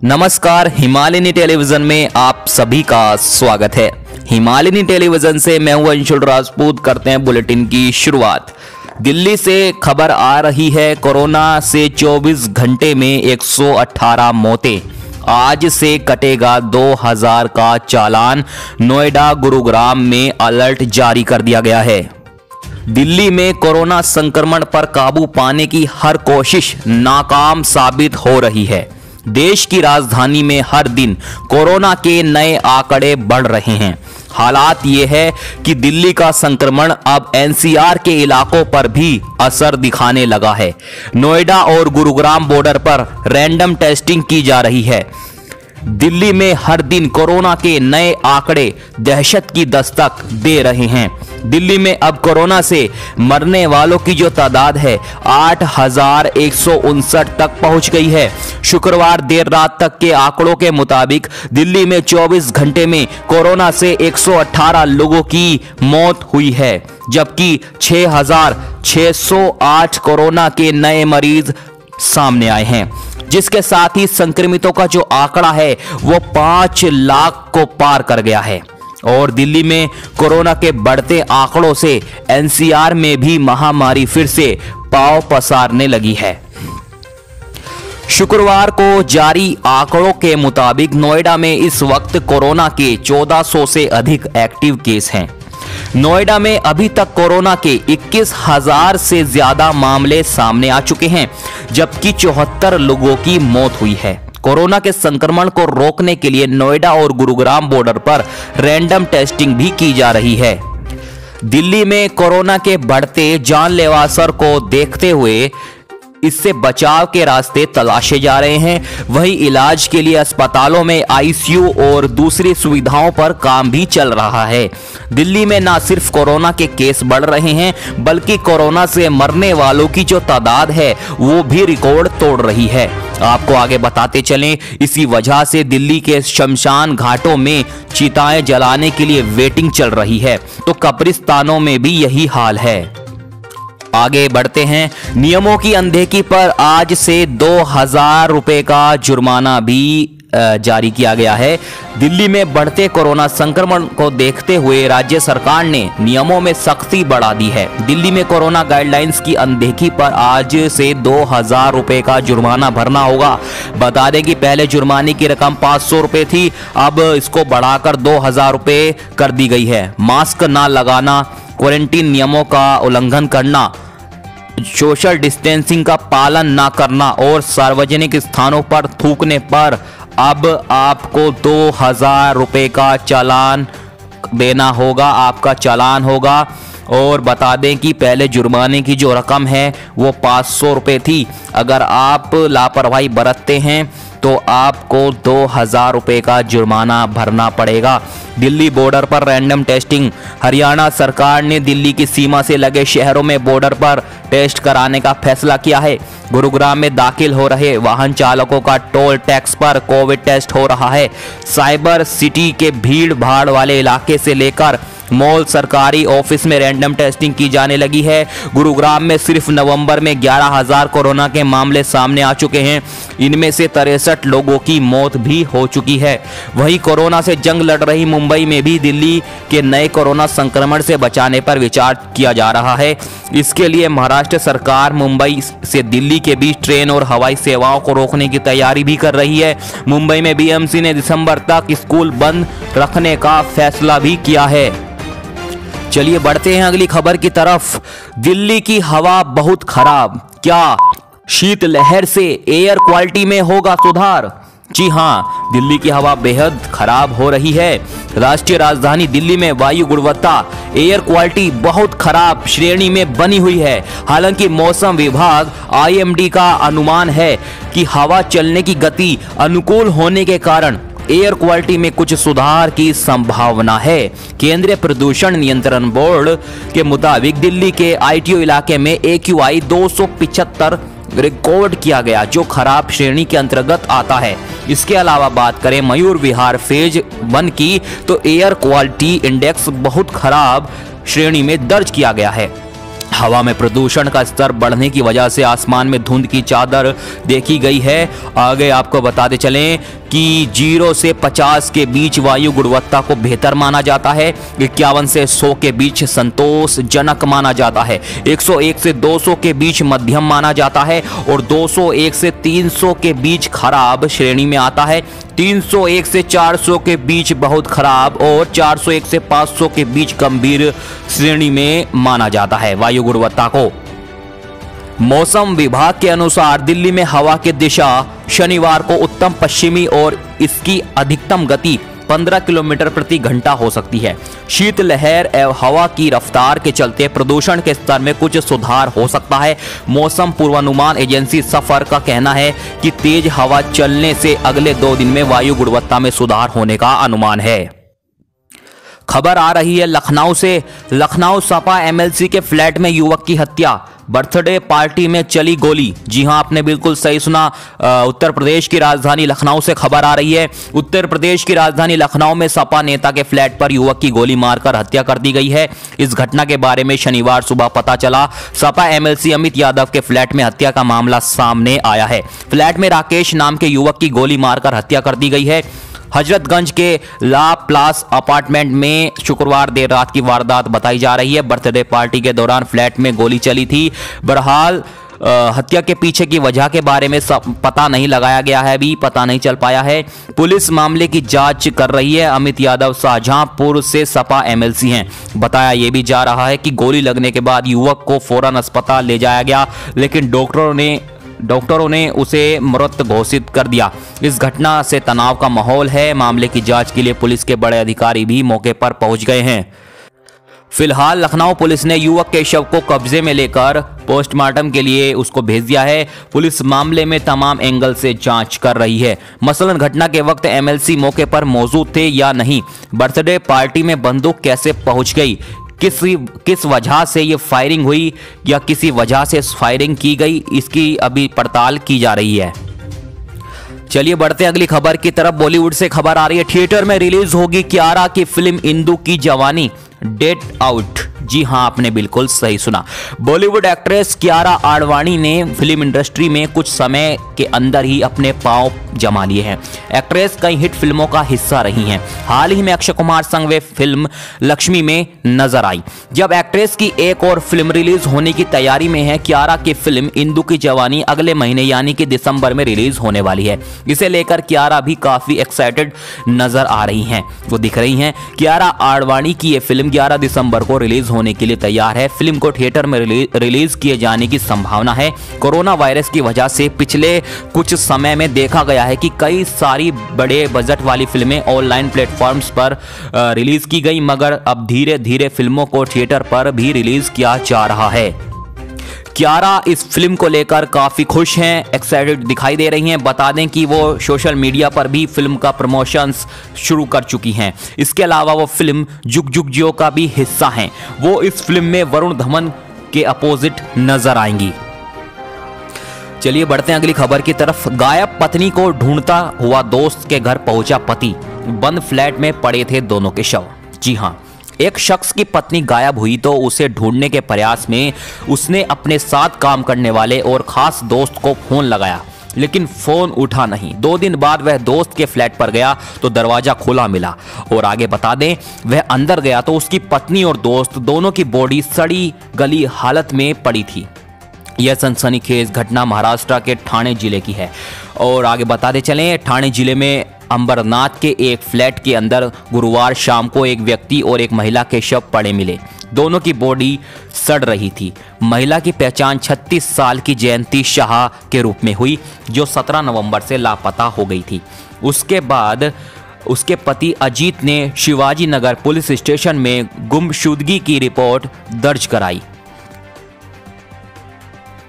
नमस्कार, हिमालयनी टेलीविजन में आप सभी का स्वागत है। हिमालयनी टेलीविजन से मैं हूं अंशुल राजपूत। करते हैं बुलेटिन की शुरुआत। दिल्ली से खबर आ रही है, कोरोना से 24 घंटे में 118 मौतें। आज से कटेगा 2000 का चालान। नोएडा, गुरुग्राम में अलर्ट जारी कर दिया गया है। दिल्ली में कोरोना संक्रमण पर काबू पाने की हर कोशिश नाकाम साबित हो रही है। देश की राजधानी में हर दिन कोरोना के नए आंकड़े बढ़ रहे हैं। हालात ये है कि दिल्ली का संक्रमण अब एनसीआर के इलाकों पर भी असर दिखाने लगा है। नोएडा और गुरुग्राम बॉर्डर पर रैंडम टेस्टिंग की जा रही है। दिल्ली में हर दिन कोरोना के नए आंकड़े दहशत की दस्तक दे रहे हैं। दिल्ली में अब कोरोना से मरने वालों की जो तादाद है 8159 तक पहुंच गई है। शुक्रवार देर रात तक के आंकड़ों के मुताबिक दिल्ली में 24 घंटे में कोरोना से 118 लोगों की मौत हुई है, जबकि 6608 कोरोना के नए मरीज सामने आए हैं, जिसके साथ ही संक्रमितों का जो आंकड़ा है वो 5 लाख को पार कर गया है। और दिल्ली में कोरोना के बढ़ते आंकड़ों से एनसीआर में भी महामारी फिर से पांव पसारने लगी है। शुक्रवार को जारी आंकड़ों के मुताबिक नोएडा में इस वक्त कोरोना के 1400 से अधिक एक्टिव केस हैं। नोएडा में अभी तक कोरोना के 21,000 से ज्यादा मामले सामने आ चुके हैं, जबकि 74 लोगों की मौत हुई है। कोरोना के संक्रमण को रोकने के लिए नोएडा और गुरुग्राम बॉर्डर पर रैंडम टेस्टिंग भी की जा रही है। दिल्ली में कोरोना के बढ़ते जानलेवा असर को देखते हुए इससे बचाव के रास्ते तलाशे जा रहे हैं। वहीं इलाज के लिए अस्पतालों में आईसीयू और दूसरी सुविधाओं पर काम भी चल रहा है। दिल्ली में न सिर्फ कोरोना के केस बढ़ रहे हैं, बल्कि कोरोना से मरने वालों की जो तादाद है वो भी रिकॉर्ड तोड़ रही है। आपको आगे बताते चलें, इसी वजह से दिल्ली के शमशान घाटों में चिताएं जलाने के लिए वेटिंग चल रही है, तो कब्रिस्तानों में भी यही हाल है। आगे बढ़ते हैं। नियमों की अनदेखी पर आज से 2000 रुपए का जुर्माना भी जारी किया गया है। दिल्ली में बढ़ते कोरोना संक्रमण को देखते हुए राज्य सरकार ने नियमों में सख्ती बढ़ा दी है। दिल्ली में कोरोना गाइडलाइंस की अनदेखी पर आज से 2000 रुपए का जुर्माना भरना होगा। बता दें कि पहले जुर्माने की रकम 500 रुपए थी, अब इसको बढ़ाकर 2000 रुपए कर दी गई है। मास्क ना लगाना, क्वारंटीन नियमों का उल्लंघन करना, सोशल डिस्टेंसिंग का पालन ना करना और सार्वजनिक स्थानों पर थूकने पर अब आपको 2000 रुपए का चालान देना होगा। आपका चालान होगा। और बता दें कि पहले जुर्माने की जो रकम है वो 500 रुपए थी। अगर आप लापरवाही बरतते हैं तो आपको 2000 रुपए का जुर्माना भरना पड़ेगा। दिल्ली बॉर्डर पर रैंडम टेस्टिंग। हरियाणा सरकार ने दिल्ली की सीमा से लगे शहरों में बॉर्डर पर टेस्ट कराने का फैसला किया है। गुरुग्राम में दाखिल हो रहे वाहन चालकों का टोल टैक्स पर कोविड टेस्ट हो रहा है। साइबर सिटी के भीड़ भाड़ वाले इलाके से लेकर मॉल, सरकारी ऑफिस में रैंडम टेस्टिंग की जाने लगी है। गुरुग्राम में सिर्फ नवंबर में 11,000 कोरोना के मामले सामने आ चुके हैं। इनमें से 63 लोगों की मौत भी हो चुकी है। वहीं कोरोना से जंग लड़ रही मुंबई में भी दिल्ली के नए कोरोना संक्रमण से बचाने पर विचार किया जा रहा है। इसके लिए महाराष्ट्र सरकार मुंबई से दिल्ली के बीच ट्रेन और हवाई सेवाओं को रोकने की तैयारी भी कर रही है। मुंबई में बीएमसी ने दिसंबर तक स्कूल बंद रखने का फैसला भी किया है। चलिए बढ़ते हैं अगली खबर की तरफ। दिल्ली की हवा बहुत खराब, क्या शीतलहर से एयर क्वालिटी में होगा सुधार? जी हाँ, दिल्ली की हवा बेहद खराब हो रही है। राष्ट्रीय राजधानी दिल्ली में वायु गुणवत्ता एयर क्वालिटी बहुत खराब श्रेणी में बनी हुई है। हालांकि मौसम विभाग IMD का अनुमान है कि हवा चलने की गति अनुकूल होने के कारण एयर क्वालिटी में कुछ सुधार की संभावना है। केंद्रीय प्रदूषण नियंत्रण बोर्ड के मुताबिक दिल्ली के ITO इलाके में AQI 275 रिकॉर्ड किया गया, जो खराब श्रेणी के अंतर्गत आता है। इसके अलावा बात करें मयूर विहार फेज 1 की, तो एयर क्वालिटी इंडेक्स बहुत खराब श्रेणी में दर्ज किया गया है। हवा में प्रदूषण का स्तर बढ़ने की वजह से आसमान में धुंध की चादर देखी गई है। आगे आपको बताते चलें कि 0 से 50 के बीच वायु गुणवत्ता को बेहतर माना जाता है, 51 से 100 के बीच संतोषजनक माना जाता है, 101 से 200 के बीच मध्यम माना जाता है और 201 से 300 के बीच खराब श्रेणी में आता है, 301 से 400 के बीच बहुत खराब और 401 से 500 के बीच गंभीर श्रेणी में माना जाता है वायु गुणवत्ता को। मौसम विभाग के अनुसार दिल्ली में हवा की दिशा शनिवार को उत्तम पश्चिमी और इसकी अधिकतम गति 15 किलोमीटर प्रति घंटा हो सकती है। शीतलहर एवं हवा की रफ्तार के चलते प्रदूषण के स्तर में कुछ सुधार हो सकता है। मौसम पूर्वानुमान एजेंसी सफर का कहना है कि तेज हवा चलने से अगले 2 दिन में वायु गुणवत्ता में सुधार होने का अनुमान है। खबर आ रही है लखनऊ से। लखनऊ सपा एमएलसी के फ्लैट में युवक की हत्या, बर्थडे पार्टी में चली गोली। जी हां, आपने बिल्कुल सही सुना। उत्तर प्रदेश की राजधानी लखनऊ से खबर आ रही है। उत्तर प्रदेश की राजधानी लखनऊ में सपा नेता के फ्लैट पर युवक की गोली मारकर हत्या कर दी गई है। इस घटना के बारे में शनिवार सुबह पता चला। सपा एमएलसी अमित यादव के फ्लैट में हत्या का मामला सामने आया है। फ्लैट में राकेश नाम के युवक की गोली मारकर हत्या कर दी गई है। हजरतगंज के ला प्लास अपार्टमेंट में शुक्रवार देर रात की वारदात बताई जा रही है। बर्थडे पार्टी के दौरान फ्लैट में गोली चली थी। बहरहाल हत्या के पीछे की वजह के बारे में पता नहीं लगाया गया है, अभी पता नहीं चल पाया है। पुलिस मामले की जांच कर रही है। अमित यादव शाहजहांपुर से सपा एमएलसी हैं। बताया यह भी जा रहा है कि गोली लगने के बाद युवक को फौरन अस्पताल ले जाया गया, लेकिन डॉक्टरों ने उसे मृत घोषित कर दिया। इस घटना से तनाव का माहौल है। मामले की जांच के लिए पुलिस के बड़े अधिकारी भी मौके पर पहुंच गए हैं। फिलहाल लखनऊ पुलिस ने युवक के शव को कब्जे में लेकर पोस्टमार्टम के लिए उसको भेज दिया है। पुलिस मामले में तमाम एंगल से जांच कर रही है। मसलन घटना के वक्त एमएलसी मौके पर मौजूद थे या नहीं, बर्थडे पार्टी में बंदूक कैसे पहुंच गई, किस वजह से ये फायरिंग हुई या किसी वजह से फायरिंग की गई, इसकी अभी पड़ताल की जा रही है। चलिए बढ़ते हैं अगली खबर की तरफ। बॉलीवुड से खबर आ रही है। थिएटर में रिलीज होगी कियारा की फिल्म इंदु की जवानी, डेट आउट। जी हां, आपने बिल्कुल सही सुना। बॉलीवुड एक्ट्रेस कियारा आडवाणी ने फिल्म इंडस्ट्री में कुछ समय के अंदर ही अपने पांव जमा लिए हैं। एक्ट्रेस कई हिट फिल्मों का हिस्सा रही हैं। हाल ही में अक्षय कुमार संग वे फिल्म लक्ष्मी में नजर आई। जब एक्ट्रेस की एक और फिल्म रिलीज होने की तैयारी में है। कियारा की फिल्म इंदु की जवानी अगले महीने यानी कि दिसंबर में रिलीज होने वाली है। इसे लेकर कियारा भी काफी एक्साइटेड नजर आ रही हैं, वो दिख रही हैं। कियारा आडवाणी की ये फिल्म 11 दिसंबर को रिलीज होने के लिए तैयार है। फिल्म को थिएटर में रिलीज किए जाने की संभावना है। कोरोना वायरस की वजह से पिछले कुछ समय में देखा गया है कि कई सारी बड़े बजट वाली फिल्में ऑनलाइन प्लेटफॉर्म्स पर रिलीज की गई, मगर अब धीरे धीरे फिल्मों को थिएटर पर भी रिलीज किया जा रहा है। कियारा इस फिल्म को लेकर काफी खुश हैं, एक्साइटेड दिखाई दे रही हैं। बता दें कि वो सोशल मीडिया पर भी फिल्म का प्रमोशंस शुरू कर चुकी हैं। इसके अलावा वो फिल्म जुग जुग जियो का भी हिस्सा हैं। वो इस फिल्म में वरुण धवन के अपोजिट नजर आएंगी। चलिए बढ़ते हैं अगली खबर की तरफ। गायब पत्नी को ढूंढता हुआ दोस्त के घर पहुंचा पति, बंद फ्लैट में पड़े थे दोनों के शव। जी हां, एक शख्स की पत्नी गायब हुई तो उसे ढूंढने के प्रयास में उसने अपने साथ काम करने वाले और खास दोस्त को फोन लगाया, लेकिन फोन उठा नहीं। 2 दिन बाद वह दोस्त के फ्लैट पर गया तो दरवाजा खुला मिला और आगे बता दें वह अंदर गया तो उसकी पत्नी और दोस्त दोनों की बॉडी सड़ी गली हालत में पड़ी थी। यह सनसनीखेज घटना महाराष्ट्र के ठाणे जिले की है। और आगे बताते चलें, ठाणे जिले में अंबरनाथ के एक फ्लैट के अंदर गुरुवार शाम को एक व्यक्ति और एक महिला के शव पड़े मिले। दोनों की बॉडी सड़ रही थी। महिला की पहचान 36 साल की जयंती शाह के रूप में हुई, जो 17 नवंबर से लापता हो गई थी। उसके बाद उसके पति अजीत ने शिवाजी नगर पुलिस स्टेशन में गुमशुदगी की रिपोर्ट दर्ज कराई।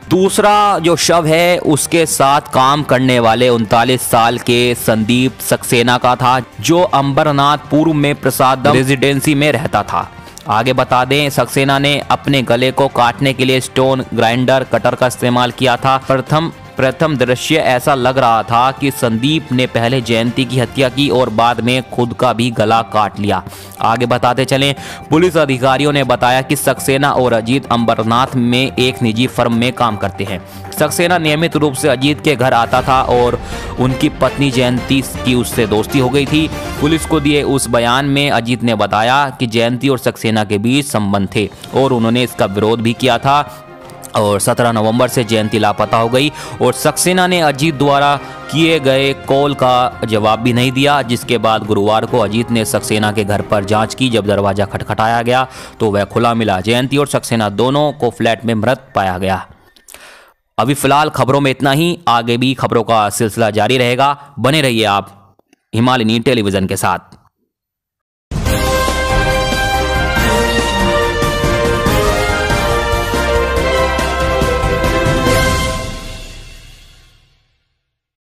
दूसरा जो शव है उसके साथ काम करने वाले 39 साल के संदीप सक्सेना का था, जो अंबरनाथ पूर्व में प्रसादम रेजिडेंसी में रहता था। आगे बता दें, सक्सेना ने अपने गले को काटने के लिए स्टोन ग्राइंडर कटर का इस्तेमाल किया था। प्रथम प्रथम दृश्य ऐसा लग रहा था कि संदीप ने पहले जयंती की हत्या की और बाद में खुद का भी गला काट लिया। आगे बताते चलें, पुलिस अधिकारियों ने बताया कि सक्सेना और अजीत अंबरनाथ में एक निजी फर्म में काम करते हैं। सक्सेना नियमित रूप से अजीत के घर आता था और उनकी पत्नी जयंती की उससे दोस्ती हो गई थी। पुलिस को दिए उस बयान में अजीत ने बताया कि जयंती और सक्सेना के बीच संबंध थे और उन्होंने इसका विरोध भी किया था और 17 नवंबर से जयंती लापता हो गई और सक्सेना ने अजीत द्वारा किए गए कॉल का जवाब भी नहीं दिया, जिसके बाद गुरुवार को अजीत ने सक्सेना के घर पर जांच की। जब दरवाजा खटखटाया गया तो वह खुला मिला। जयंती और सक्सेना दोनों को फ्लैट में मृत पाया गया। अभी फिलहाल खबरों में इतना ही, आगे भी खबरों का सिलसिला जारी रहेगा। बने रहिए आप हिमालयनी टेलीविजन के साथ।